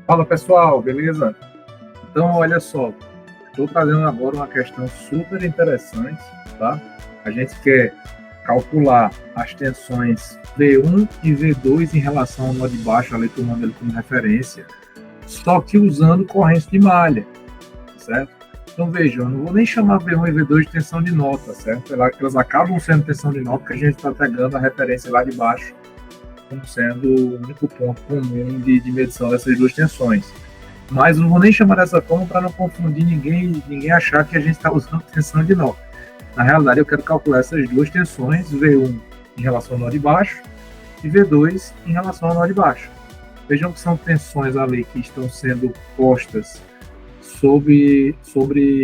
Fala pessoal, beleza? Então, olha só, estou trazendo agora uma questão super interessante, tá? A gente quer calcular as tensões V1 e V2 em relação ao nó de baixo, ali tomando ele como referência, só que usando corrente de malha, certo? Então, vejam, eu não vou nem chamar V1 e V2 de tensão de nó, tá certo? Elas acabam sendo tensão de nó porque a gente está pegando a referência lá de baixo como sendo o único ponto comum de medição dessas duas tensões. Mas não vou nem chamar dessa forma para não confundir ninguém achar que a gente está usando tensão de nó. Na realidade, eu quero calcular essas duas tensões, V1 em relação ao nó de baixo e V2 em relação ao nó de baixo. Vejam que são tensões ali que estão sendo postas sobre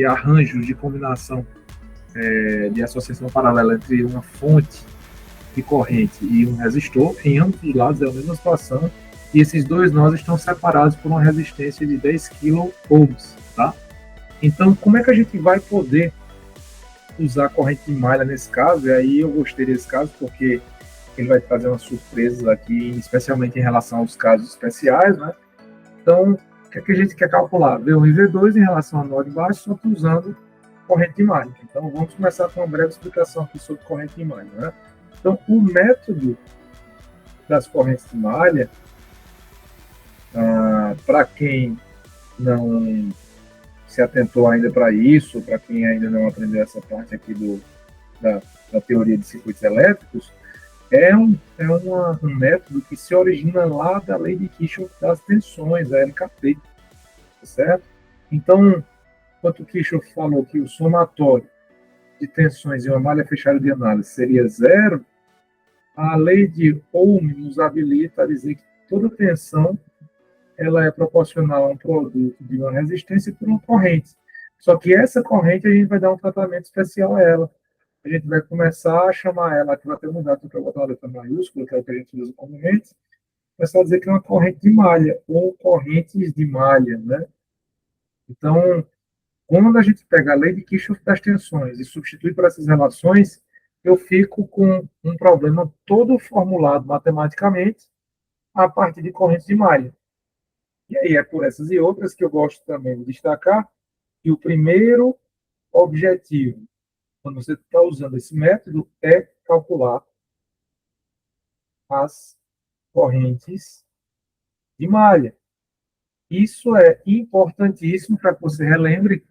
arranjos de combinação de associação paralela entre uma fonte de corrente e um resistor. Em ambos os lados é a mesma situação, e esses dois nós estão separados por uma resistência de 10 kΩ, tá? Então, como é que a gente vai poder usar a corrente de malha nesse caso? E aí eu gostei desse caso porque ele vai trazer umas surpresas aqui, especialmente em relação aos casos especiais, né? Então, o que é que a gente quer calcular? V1 e V2 em relação ao nó de baixo, só que usando corrente de malha. Então, vamos começar com uma breve explicação aqui sobre corrente de malha, né? Então, o método das correntes de malha, para quem não se atentou ainda para isso, para quem ainda não aprendeu essa parte aqui da teoria de circuitos elétricos, um método que se origina lá da lei de Kirchhoff das tensões, a LKT, tá certo? Então, enquanto Kirchhoff falou que o somatório de tensões em uma malha fechada de análise seria zero, a lei de Ohm nos habilita a dizer que toda tensão ela é proporcional a um produto de uma resistência por uma corrente. Só que essa corrente a gente vai dar um tratamento especial a ela. A gente vai começar a chamar ela, que vai ter mudado para botar uma letra maiúscula, que é o que a gente usa comumente, começar a dizer que é uma corrente de malha, ou correntes de malha, né? Então, quando a gente pega a lei de Kirchhoff das tensões e substitui por essas relações, eu fico com um problema todo formulado matematicamente a partir de correntes de malha. E aí é por essas e outras que eu gosto também de destacar que o primeiro objetivo, quando você está usando esse método, é calcular as correntes de malha. Isso é importantíssimo para que você relembre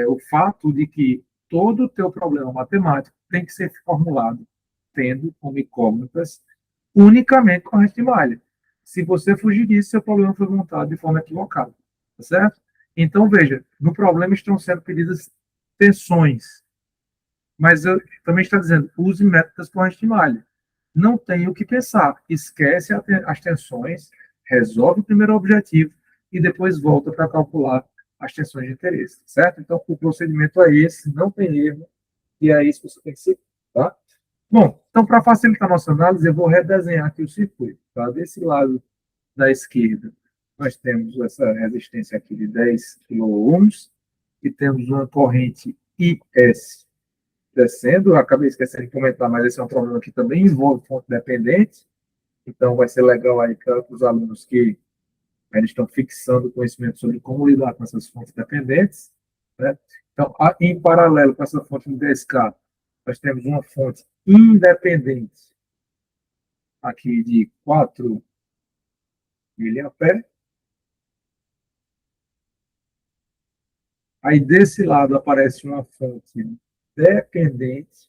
o fato de que todo o teu problema matemático tem que ser formulado tendo como incógnitas unicamente corrente de malha. Se você fugir disso, seu problema foi montado de forma equivocada, tá certo? Então, veja, no problema estão sendo pedidas tensões, mas eu também está dizendo, use métodos corrente de malha. Não tem o que pensar, esquece as tensões, resolve o primeiro objetivo e depois volta para calcular as tensões de interesse, certo? Então, o procedimento é esse, não tem erro, e é isso que você tem que seguir, tá? Bom, então, para facilitar a nossa análise, eu vou redesenhar aqui o circuito, tá? Desse lado da esquerda, nós temos essa resistência aqui de 10 kΩ e temos uma corrente IS descendo. Eu acabei esquecendo de comentar, mas esse é um problema que também envolve fonte dependente, então vai ser legal aí para os alunos que eles estão fixando conhecimento sobre como lidar com essas fontes dependentes, né? Então, em paralelo com essa fonte de 10K, nós temos uma fonte independente aqui de 4 miliamperes. Aí desse lado aparece uma fonte dependente,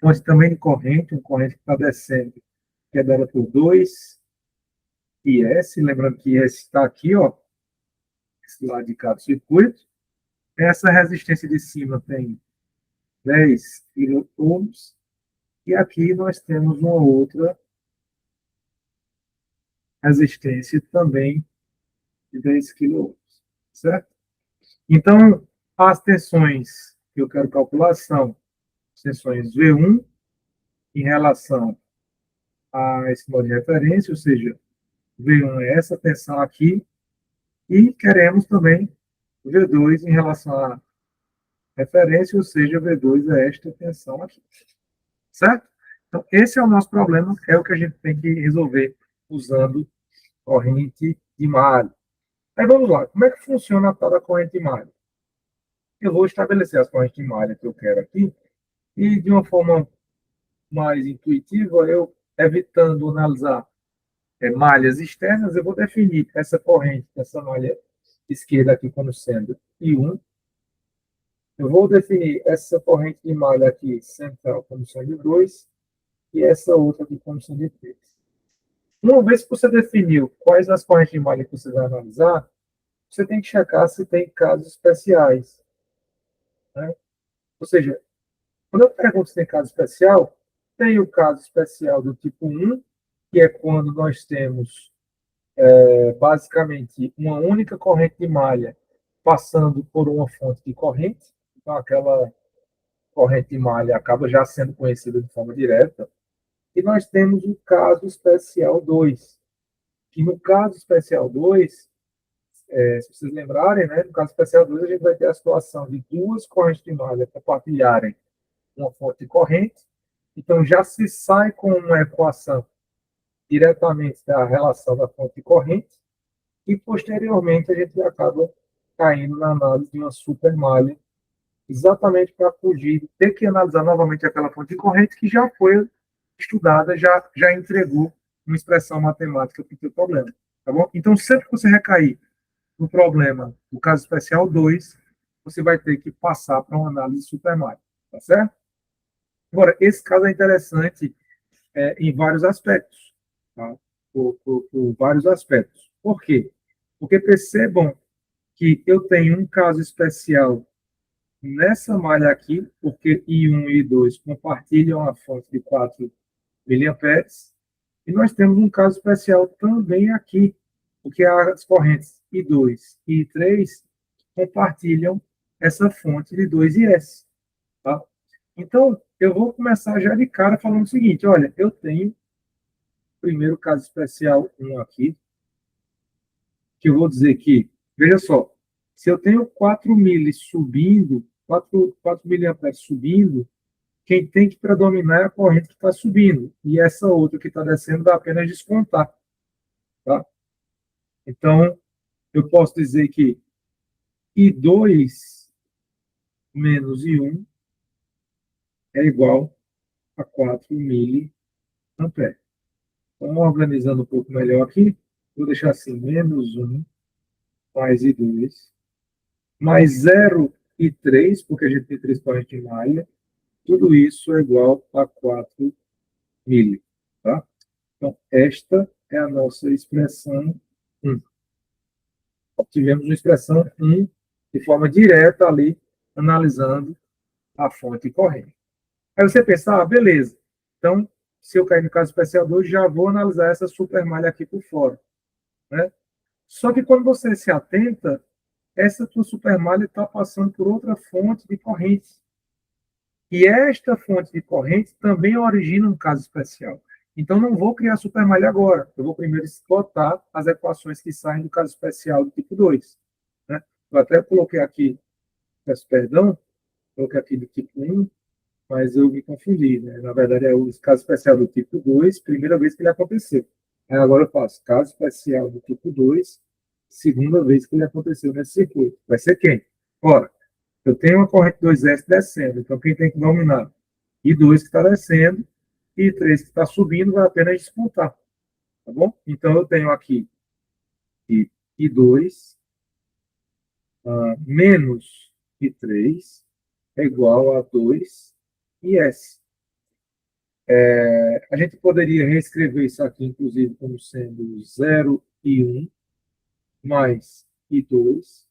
fonte também de corrente, uma corrente que está descendo, que é dada por 2 IS, lembrando que IS está aqui, ó, esse lado de cá do circuito. Essa resistência de cima tem 10 kΩ, e aqui nós temos uma outra resistência também de 10 kΩ, certo? Então, as tensões que eu quero calcular são tensões V1 em relação a esse nó de referência, ou seja, V1 é essa tensão aqui, e queremos também V2 em relação à referência, ou seja, V2 é esta tensão aqui, certo? Então, esse é o nosso problema, é o que a gente tem que resolver usando corrente de malha. Aí vamos lá, como é que funciona a tal da corrente de malha? Eu vou estabelecer as correntes de malha que eu quero aqui, e de uma forma mais intuitiva, eu, evitando analisar malhas externas, eu vou definir essa corrente, essa malha esquerda aqui como sendo I1. Eu vou definir essa corrente de malha aqui central como sendo 2 e essa outra aqui como sendo 3. Uma vez que você definiu quais as correntes de malha que você vai analisar, você tem que checar se tem casos especiais, né? Ou seja, quando eu pergunto se tem caso especial, tem o caso especial do tipo 1, que é quando nós temos basicamente uma única corrente de malha passando por uma fonte de corrente. Então, aquela corrente de malha acaba já sendo conhecida de forma direta. E nós temos o caso especial 2, que no caso especial 2, se vocês lembrarem, né, no caso especial 2, a gente vai ter a situação de duas correntes de malha compartilharem uma fonte de corrente. Então, já se sai com uma equação diretamente da relação da fonte de corrente, e posteriormente a gente acaba caindo na análise de uma supermalha, exatamente para fugir de ter que analisar novamente aquela fonte de corrente que já foi estudada, já entregou uma expressão matemática para o seu problema. Tá bom? Então, sempre que você recair no problema do caso especial 2, você vai ter que passar para uma análise supermalha. Tá certo? Agora, esse caso é interessante em vários aspectos. Tá? Por vários aspectos. Por quê? Porque percebam que eu tenho um caso especial nessa malha aqui, porque I1 e I2 compartilham a fonte de 4 miliamperes, e nós temos um caso especial também aqui, porque as correntes I2 e I3 compartilham essa fonte de 2S. Tá? Então, eu vou começar já de cara falando o seguinte, olha, eu tenho o primeiro caso especial 1 aqui, que eu vou dizer que, veja só, se eu tenho 4 mili subindo, 4 miliamperes subindo, quem tem que predominar é a corrente que está subindo. E essa outra que está descendo dá apenas descontar. Tá? Então, eu posso dizer que I2 menos I1 é igual a 4 miliamperes. Então, organizando um pouco melhor aqui, vou deixar assim, menos 1 mais I2, mais 0,3, porque a gente tem 3 correntes de malha, tudo isso é igual a 4 mili. Tá? Então, esta é a nossa expressão 1. Obtivemos uma expressão 1 de forma direta ali, analisando a fonte corrente. Aí você pensa, beleza. Então, se eu cair no caso especial 2, já vou analisar essa supermalha aqui por fora. Né? Só que quando você se atenta, essa tua supermalha está passando por outra fonte de corrente. E esta fonte de corrente também origina um caso especial. Então, não vou criar supermalha agora. Eu vou primeiro explotar as equações que saem do caso especial do tipo 2. Né? Eu até coloquei aqui, peço perdão, coloquei aqui do tipo 1, mas eu me confundi. Né? Na verdade, é o caso especial do tipo 2, primeira vez que ele aconteceu. Aí agora eu faço caso especial do tipo 2, segunda vez que ele aconteceu nesse circuito. Vai ser quem? Ora, eu tenho uma corrente 2S descendo, então quem tem que dominar? I2 que está descendo, e I3 que está subindo, vai apenas descontar. Tá bom? Então eu tenho aqui I2 menos I3 é igual a 2IS. A gente poderia reescrever isso aqui, inclusive, como sendo 0 e 1 mais I2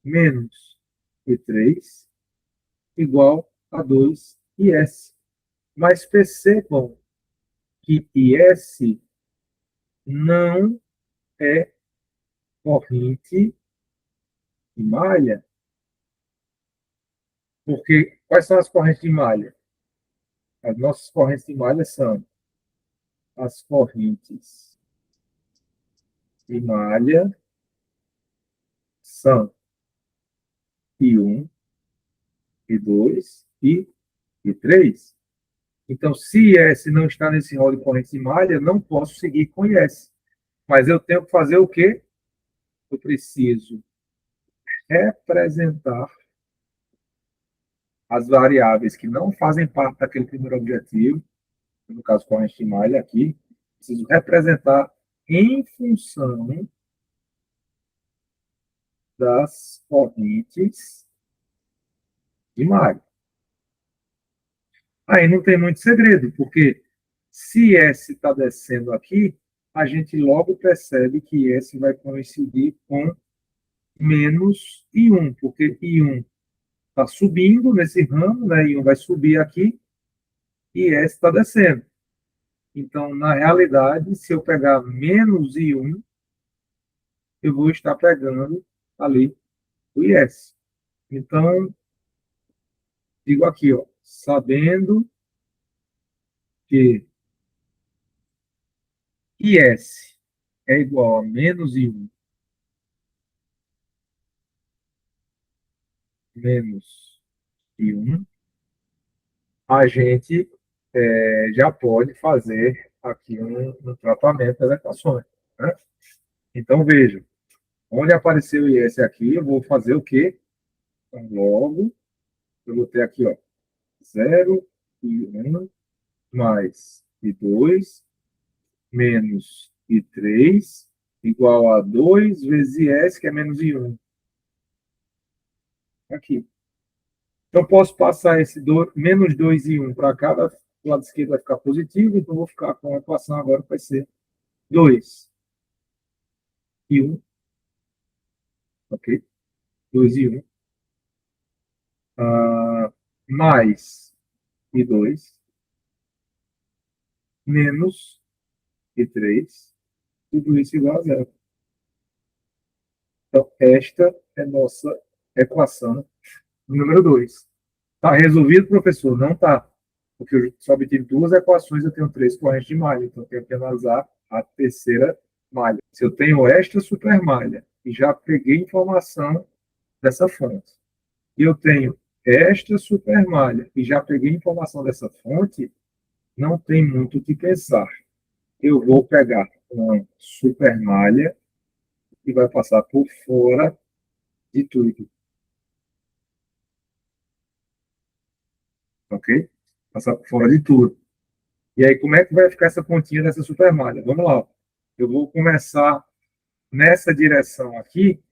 menos I3 igual a 2IS. Mas percebam que IS não é corrente de malha, porque quais são as correntes de malha? As nossas correntes de malha são as correntes de malha são I1, I2 e I3. Então, se IS não está nesse rol de correntes de malha, eu não posso seguir com IS. Mas eu tenho que fazer o quê? Eu preciso representar as variáveis que não fazem parte daquele primeiro objetivo, no caso corrente de malha aqui, preciso representar em função das correntes de malha. Aí não tem muito segredo, porque se S está descendo aqui, a gente logo percebe que S vai coincidir com menos I1, porque I1 está subindo nesse ramo, né? I1 vai subir aqui e S está descendo. Então, na realidade, se eu pegar menos I1, eu vou estar pegando ali o IS. Então, digo aqui, ó, sabendo que IS é igual a menos I1 menos I1, a gente já pode fazer aqui um tratamento das equações. Né? Então, veja, onde apareceu o IS aqui, eu vou fazer o quê? Então, logo, eu vou ter aqui, ó, 0 e 1 mais I2 menos I3 igual a 2 vezes IS, que é menos I1. Aqui. Então, posso passar esse menos 2 e 1 para cá, do lado esquerdo vai ficar positivo, então vou ficar com a equação agora que vai ser 2 e 1, ok? 2 e 1, mais e 2, menos e 3, tudo isso igual a zero. Então, esta é nossa equação número 2. Está resolvido, professor? Não está. Porque eu só obtive duas equações, eu tenho três correntes de malha, então eu tenho que analisar a terceira malha. Se eu tenho esta supermalha e já peguei informação dessa fonte, e eu tenho esta supermalha e já peguei informação dessa fonte, não tem muito o que pensar. Eu vou pegar uma supermalha e vai passar por fora de tudo, ok? Passar por fora de tudo. E aí, como é que vai ficar essa pontinha dessa supermalha? Vamos lá. Eu vou começar nessa direção aqui,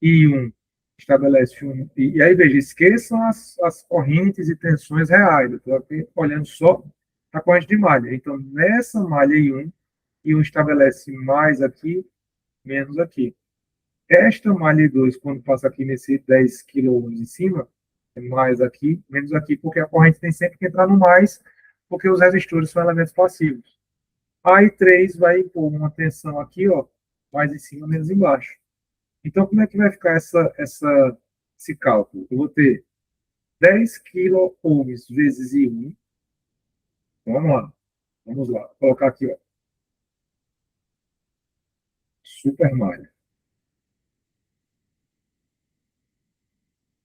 e um estabelece um. E aí, veja, esqueçam as correntes e tensões reais. Eu estou aqui olhando só a corrente de malha. Então, nessa malha I1 estabelece mais aqui, menos aqui. Esta malha I2, quando passa aqui nesse 10 kΩ em cima, é mais aqui, menos aqui, porque a corrente tem sempre que entrar no mais, porque os resistores são elementos passivos. A I3 vai impor uma tensão aqui, ó, mais em cima, menos embaixo. Então, como é que vai ficar esse cálculo? Eu vou ter 10 kΩ vezes I1. Então, vamos lá. Vamos lá. Vou colocar aqui, ó, super malha.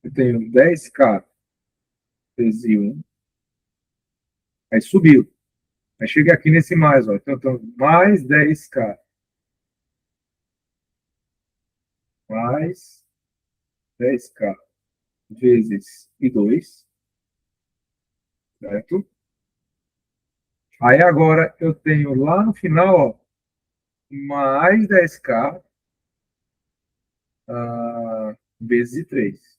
Eu tenho 10K vezes I1. Aí subiu. Aí cheguei aqui nesse mais, ó. Então mais 10K mais 10K vezes I2, certo? Aí agora eu tenho lá no final, ó, mais 10K vezes 3.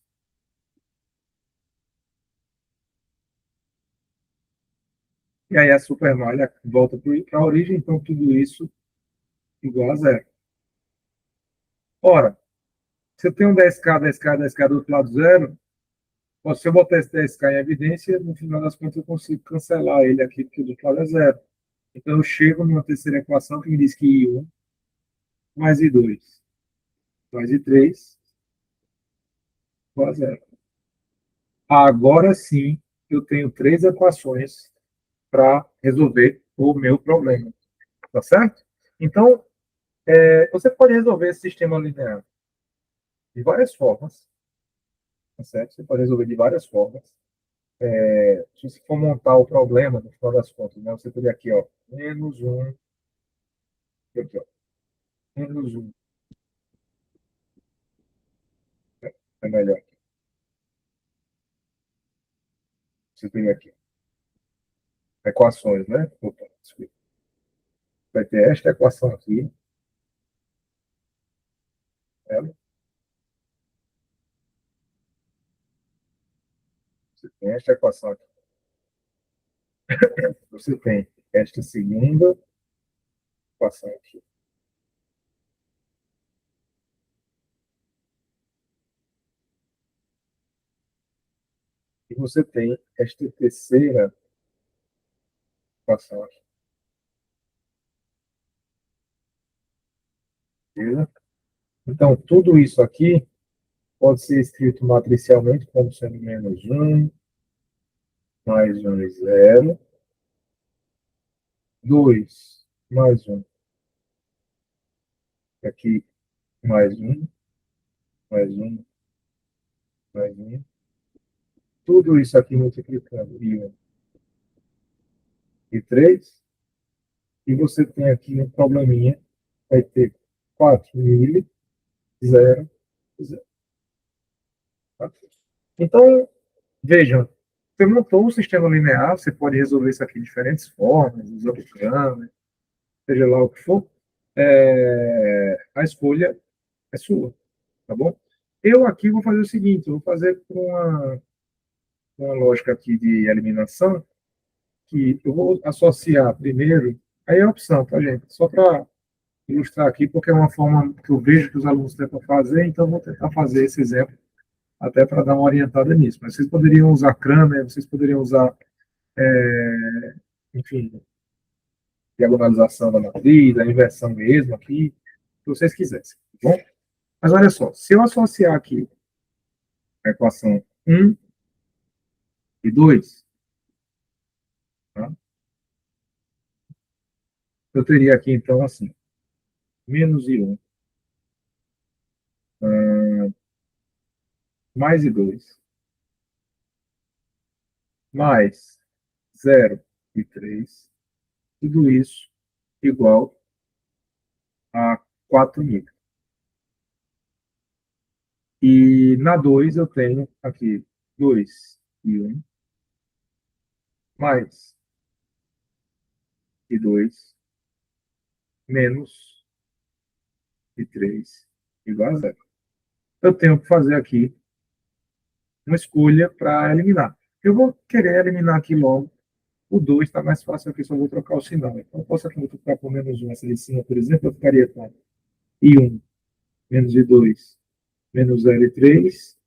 E aí a supermalha volta para a origem, então tudo isso igual a zero. Ora, se eu tenho 10K, 10K, 10K do outro lado zero, se eu botar esse 10K em evidência, no final das contas eu consigo cancelar ele aqui, porque do outro lado é zero. Então eu chego numa terceira equação que me diz que I1 mais I2 mais I3 igual a zero. Agora sim eu tenho três equações para resolver o meu problema. Tá certo? Então, você pode resolver esse sistema linear de várias formas. Tá certo? Você pode resolver de várias formas. Se você for montar o problema, no final das contas, né, você teria aqui, ó, menos um, aqui, ó, menos 1. É melhor. Você tem aqui equações, né? Opa, desculpa. Vai ter esta equação aqui. Ela. Você tem esta equação aqui. Você tem esta segunda equação aqui. E você tem esta terceira equação aqui. Beleza? Então, tudo isso aqui pode ser escrito matricialmente como sendo menos 1, mais 1 é 0, 2 mais 1, aqui mais 1, mais 1, mais 1. Tudo isso aqui multiplicando e 1 e 3. E você tem aqui um probleminha, vai ter 4.000, 0, 0. Tá? Então, vejam, você montou um sistema linear, você pode resolver isso aqui de diferentes formas, usando câmera, seja lá o que for. A escolha é sua, tá bom? Eu aqui vou fazer o seguinte, eu vou fazer com uma lógica aqui de eliminação, que eu vou associar primeiro, aí é a opção, tá, gente? Só para ilustrar aqui, porque é uma forma que eu vejo que os alunos tentam fazer, então eu vou tentar fazer esse exemplo, até para dar uma orientada nisso. Mas vocês poderiam usar Kramer, vocês poderiam usar, enfim, diagonalização da matriz, a inversão mesmo aqui, se vocês quisessem, tá bom? Mas olha só, se eu associar aqui a equação 1 e 2, tá? Eu teria aqui, então, assim, menos I1, mais I2, mais 0 e 3, tudo isso igual a 4.000. E na 2 eu tenho aqui 2 e 1, mais e 2, menos e 3, igual a 0. Eu tenho que fazer aqui uma escolha para eliminar. Eu vou querer eliminar aqui logo o 2, está mais fácil aqui, só vou trocar o sinal. Então, eu posso aqui multiplicar por menos 1 essa de cima, por exemplo, eu ficaria com I1 menos I2 menos 0 e 3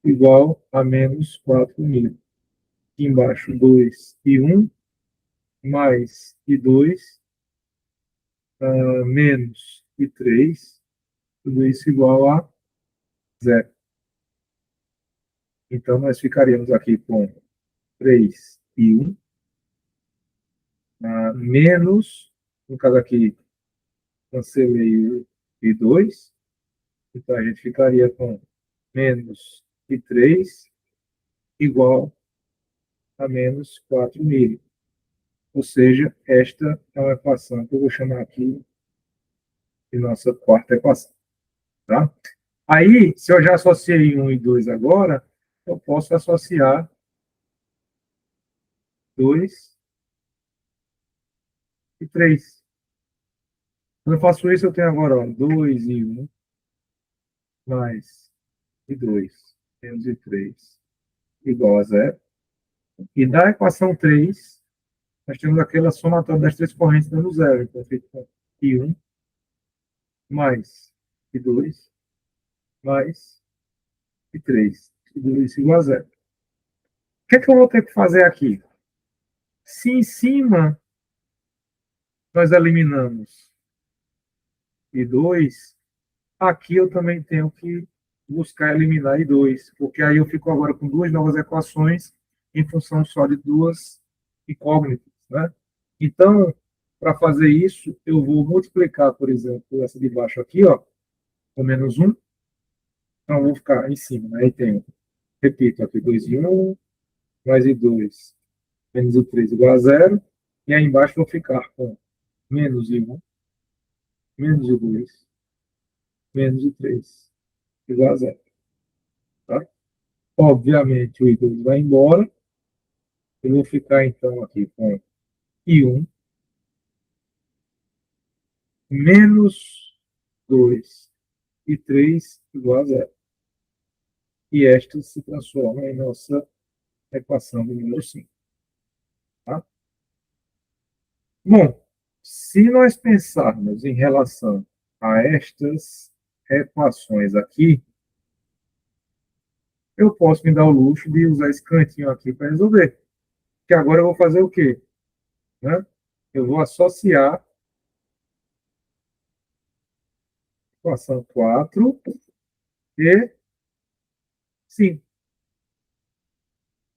igual a menos 4.000. Aqui embaixo, 2 e 1 mais I2 menos I3, tudo isso igual a 0. Então, nós ficaríamos aqui com 3 e 1 menos, no caso aqui, cancelei o I2, então a gente ficaria com menos I3 igual a menos 4.000. Ou seja, esta é uma equação que eu vou chamar aqui de nossa quarta equação. Tá? Aí, se eu já associei 1 e 2 agora, eu posso associar 2 e 3. Quando eu faço isso, eu tenho agora 2 e 1 mais e 2 menos e 3 igual a 0. E da equação 3, nós temos aquela somatória das três correntes dando 0. Então, fica I1 mais I2 mais I3. Tudo isso igual a 0. O que é que eu vou ter que fazer aqui? Se em cima nós eliminamos I2, aqui eu também tenho que buscar eliminar I2, porque aí eu fico agora com duas novas equações em função só de duas incógnitas, né? Então, para fazer isso, eu vou multiplicar, por exemplo, essa de baixo aqui, ó, com menos 1. Então, eu vou ficar em cima, né? Aí tenho, repito, aqui 2 e 1, mais I2, menos I3 igual a 0. E aí embaixo eu vou ficar com menos I1 menos I2, menos I3, igual a zero. Tá? Obviamente, o I2 vai embora. Eu vou ficar, então, aqui com I1 menos 2 e 3 igual a zero. E esta se transforma em nossa equação do número 5. Tá? Bom, se nós pensarmos em relação a estas equações aqui, eu posso me dar o luxo de usar esse cantinho aqui para resolver. Que agora eu vou fazer o quê? Né? Eu vou associar a equação 4 e 5.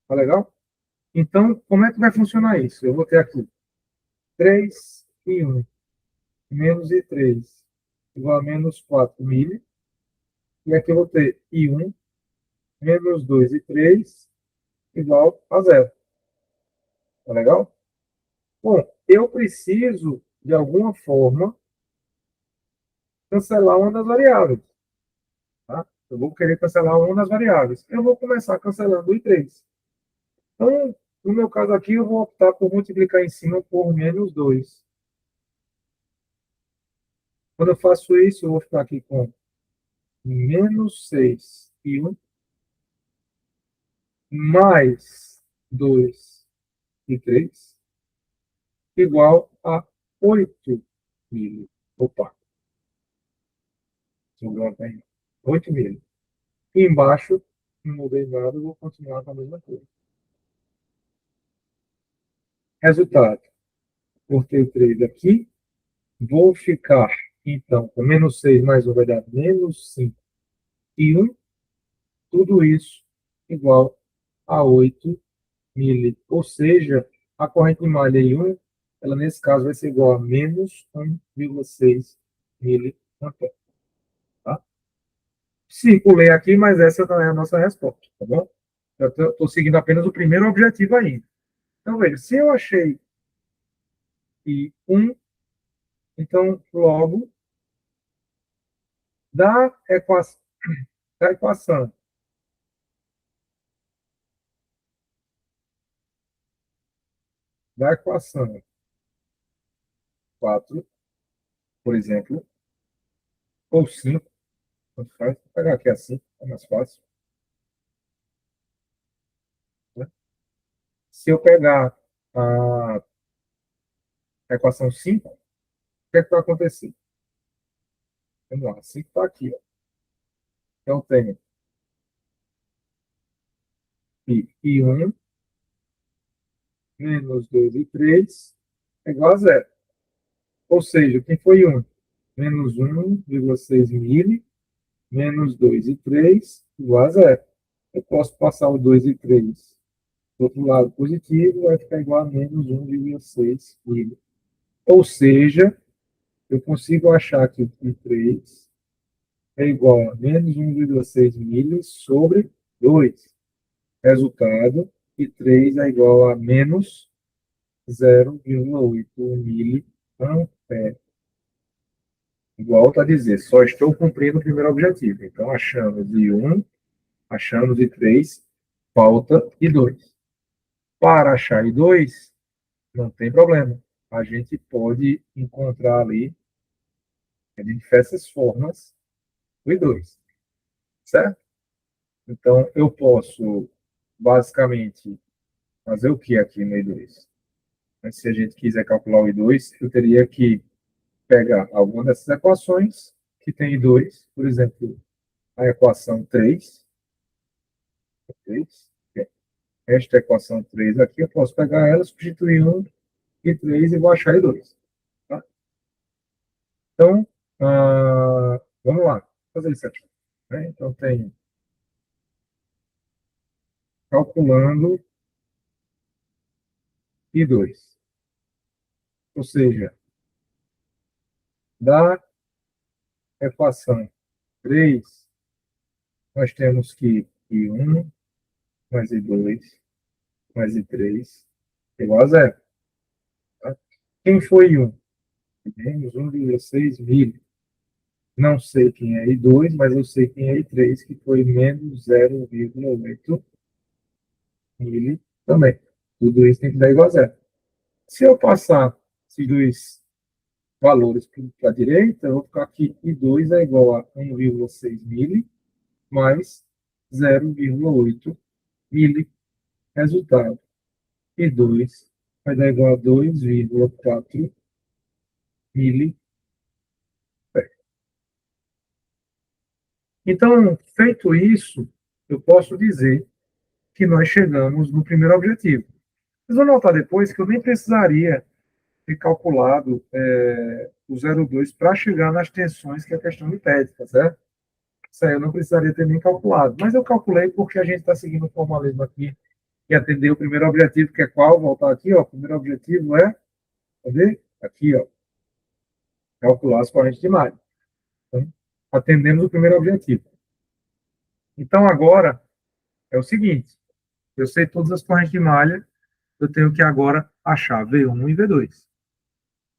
Tá legal? Então, como é que vai funcionar isso? Eu vou ter aqui 3 e 1 menos I3 igual a menos 4 milho. E aqui eu vou ter I1 menos 2 e 3 igual a zero. Tá legal? Bom, eu preciso, de alguma forma, cancelar uma das variáveis. Tá? Eu vou querer cancelar uma das variáveis. Eu vou começar cancelando o I3. Então, no meu caso aqui, eu vou optar por multiplicar em cima por menos 2. Quando eu faço isso, eu vou ficar aqui com menos 6 e 1 mais 2 e 3 igual a 8 milho. Opa, sobrou uma perna. 8 milho. E embaixo, não mudei nada, eu vou continuar com a mesma coisa. Resultado, cortei o 3 aqui, vou ficar, então, com menos 6 mais 1 vai dar menos 5 e 1, tudo isso igual a 8 milho. Ou seja, a corrente de malha I1, ela nesse caso vai ser igual a menos 1,6 miliampere. Tá? Circulei aqui, mas essa não é a nossa resposta, tá bom? Eu estou seguindo apenas o primeiro objetivo ainda. Então, veja, se eu achei I1, então, logo, da equação, da equação da equação 4, por exemplo, ou 5, vou pegar aqui assim, é mais fácil. Né? Se eu pegar a equação 5, o que é que vai acontecer? Vamos lá, 5 está aqui. Ó. Então, tenho I1 menos 2 e 3 é igual a zero. Ou seja, quem foi 1? Menos 1,6 milho, menos 2 e 3 igual a zero. Eu posso passar o 2 e 3 do outro lado positivo, vai ficar igual a menos 1,6 milho. Ou seja, eu consigo achar que o 3 é igual a menos 1,6 milhas sobre 2. Resultado, e 3 é igual a menos 0,8 miliampere. Igual está a dizer, só estou cumprindo o primeiro objetivo. Então, achamos de 1, achamos de 3, falta de 2. Para achar de 2, não tem problema. A gente pode encontrar ali, de diversas formas, o I2. Certo? Então, eu posso, basicamente, fazer o que aqui no I2? Mas se a gente quiser calcular o I2, eu teria que pegar alguma dessas equações que tem I2, por exemplo, a equação 3, 3, esta equação 3 aqui, eu posso pegar ela, substituir 1 e 3 e vou achar I2. Tá? Então, vamos lá, fazer isso aqui. Né? Então, tem calculando I2. Ou seja, da equação 3, nós temos que I1 mais I2 mais I3 igual a zero. Tá? Quem foi I1? menos 1,6 milho. Não sei quem é I2, mas eu sei quem é I3, que foi menos 0,8 milho também. Tudo isso tem que dar igual a zero. Se eu passar esses dois valores para a direita, eu vou ficar aqui I2 é igual a 1,6 milho mais 0,8 milho. Resultado, I2 vai dar igual a 2,4 milho. Então, feito isso, eu posso dizer que nós chegamos no primeiro objetivo. Vocês vão notar depois que eu nem precisaria ter calculado o 0,2 para chegar nas tensões que a questão me pede, tá certo? Isso aí eu não precisaria ter nem calculado. Mas eu calculei porque a gente está seguindo o formalismo aqui e atender o primeiro objetivo, que é qual? Voltar aqui, ó. O primeiro objetivo é, cadê? Aqui, ó. Calcular as correntes de malha. Então, atendemos o primeiro objetivo. Então, agora, é o seguinte. Eu sei todas as correntes de malha, eu tenho que agora achar V1 e V2.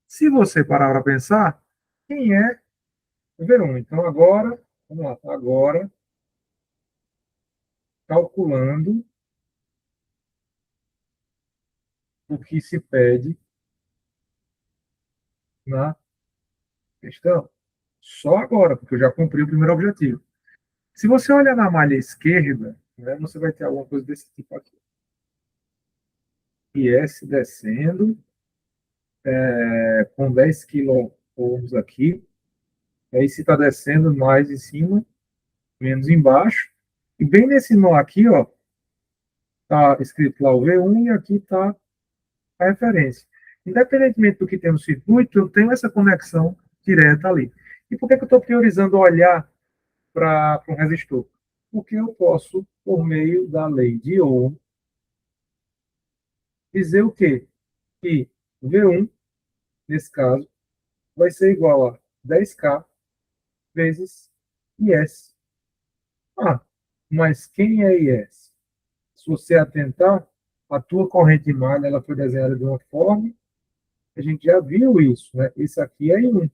Se você parar para pensar, quem é o V1? Então, agora, vamos lá, agora, calculando o que se pede na questão. Só agora, porque eu já cumpri o primeiro objetivo. Se você olhar na malha esquerda, né, você vai ter alguma coisa desse tipo aqui. IS descendo, com 10 kΩ aqui. Aí se está descendo mais em cima, menos embaixo. E bem nesse nó aqui, ó, está escrito lá o V1 e aqui está a referência. Independentemente do que tem no circuito, eu tenho essa conexão direta ali. E por que eu estou priorizando olhar para um resistor? Porque eu posso, por meio da lei de Ohm, dizer o quê? Que V1, nesse caso, vai ser igual a 10K vezes IS. Ah, mas quem é IS? Se você atentar, a tua corrente de malha ela foi desenhada de uma forma, a gente já viu isso, né? Isso aqui é I1.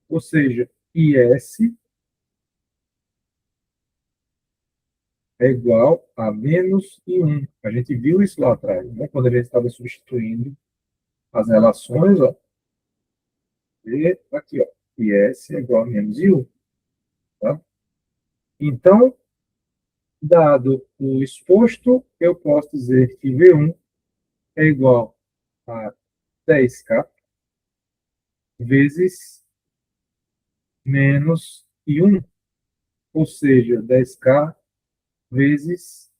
Ou seja, IS é igual a menos I1. A gente viu isso lá atrás, né? Quando a gente estava substituindo as relações, ó. E aqui, ó. IS é igual a menos I1. Tá? Então, dado o exposto, eu posso dizer que V1 é igual a 10K vezes menos I1, ou seja, 10K vezes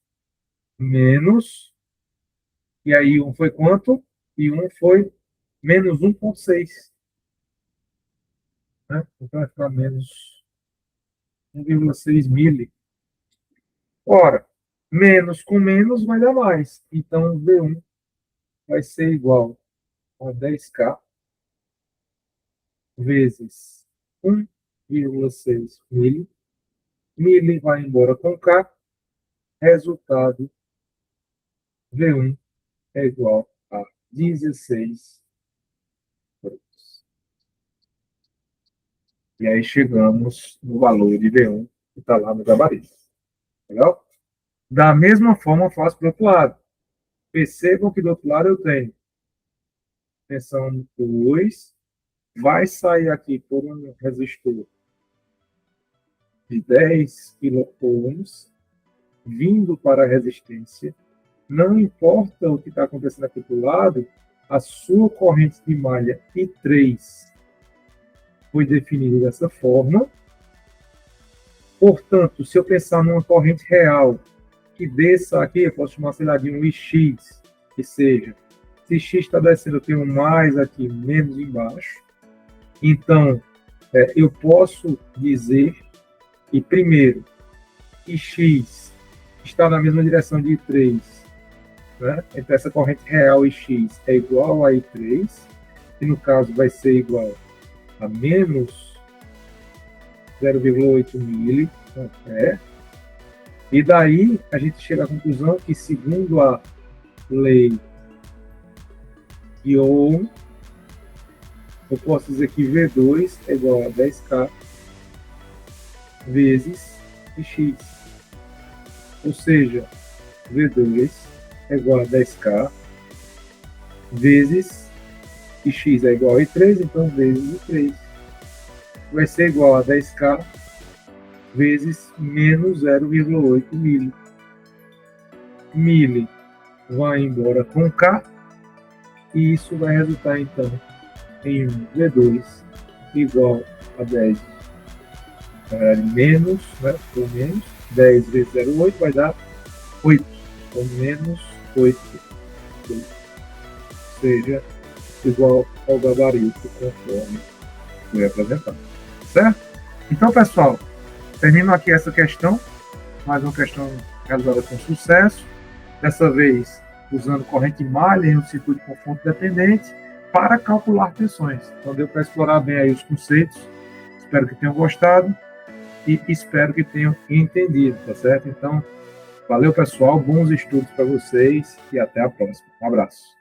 menos, e aí I1 foi quanto? I1 foi menos 1,6. Né? Então vai ficar menos 1,6 mili. Ora, menos com menos vai dar mais. Então, V1 vai ser igual a 10K vezes 1,6 mili. Mili vai embora com K. Resultado, V1 é igual a 16 volts. E aí chegamos no valor de V1 que está lá no gabarito. Legal? Da mesma forma, eu faço para o outro lado. Percebam que do outro lado eu tenho tensão 2, vai sair aqui por um resistor de 10 kΩ, vindo para a resistência. Não importa o que está acontecendo aqui do lado, a sua corrente de malha I3 foi definida dessa forma. Portanto, se eu pensar numa corrente real que desça aqui, eu posso chamar, sei lá, de um IX, que seja, se X está descendo, eu tenho mais aqui, menos embaixo. Então, eu posso dizer que, primeiro, que X está na mesma direção de I3, né? Então, essa corrente real IX é igual a I3, que no caso vai ser igual a menos 0,8 mili. E daí a gente chega à conclusão que, segundo a lei de Ohm, eu posso dizer que V2 é igual a 10K vezes X. Ou seja, V2 é igual a 10K vezes X é igual a I3, então vezes I3. Vai ser igual a 10K vezes menos 0,8 mili. Mili vai embora com K, e isso vai resultar, então, em V2 igual a 10, menos, né, ou menos, 10 vezes 0,8 vai dar 8, então menos 8, ou seja, igual ao gabarito conforme foi apresentado. Certo? Então, pessoal, termino aqui essa questão, mais uma questão realizada com sucesso, dessa vez usando corrente malha em um circuito com fonte dependente para calcular tensões. Então, deu para explorar bem aí os conceitos. Espero que tenham gostado e espero que tenham entendido, tá certo? Então, valeu, pessoal, bons estudos para vocês e até a próxima. Um abraço.